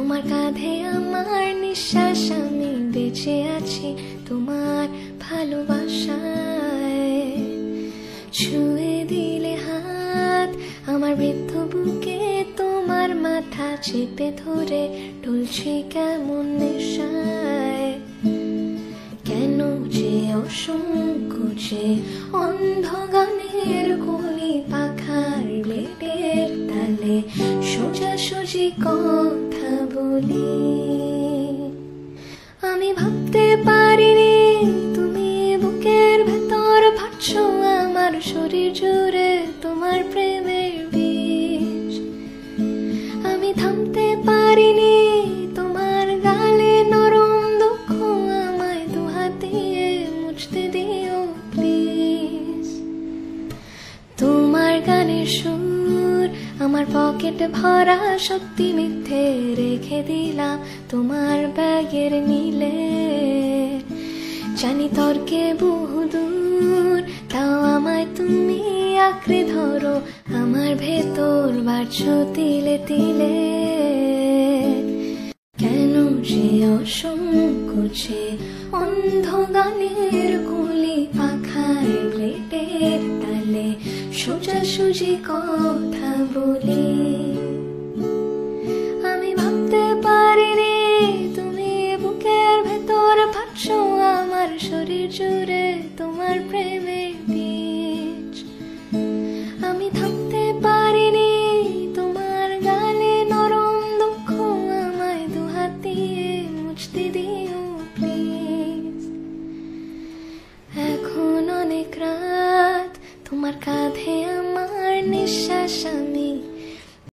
তোমার কাঁধে আমার নিঃশ্বাস, আমি বেঁচে আছি তোমার ভালোবাসায়। ছুঁয়ে দিলে হাত আমার বৃদ্ধ বুকে, তোমার মাথা চেপে ধরে টলছি কেমন নেশায়। কেন যে অসংখ্য যে অন্ধ গানের কলি পাখার ব্লেডের তালে সোজাসুজি কথা বলি। আমি ভাবতে পারিনি তুমি বুকের ভেতর ভাবছো আমার শরীর জুড়ে তোমার প্রেমের বিষ। আমি থামতে পারিনি তোমার গালে নরম দুঃখ, আমায় দুহাত দিয়ে মুছতে দিও প্লিজ। তোমার গানের সুর আমার পকেট ভরা, সত্যি মিথ্যে রেখে দিলাম তোমার ব্যাগের নীলে। জানি তর্কে বহুদূর, তাও আমায় তুমি আঁকড়ে ধরো, আমার ভেতর বাড়ছো তিলে তিলে। কেন যে অসংখ্য যে অন্ধ গানের কলি পাখার ব্লেডের তালে সোজাসুজি কথা বলি। আমি ভাবতে পারিনি তুমি বুকের ভেতর ভাবছো আমার শরীর জুড়ে তোমার প্রেমের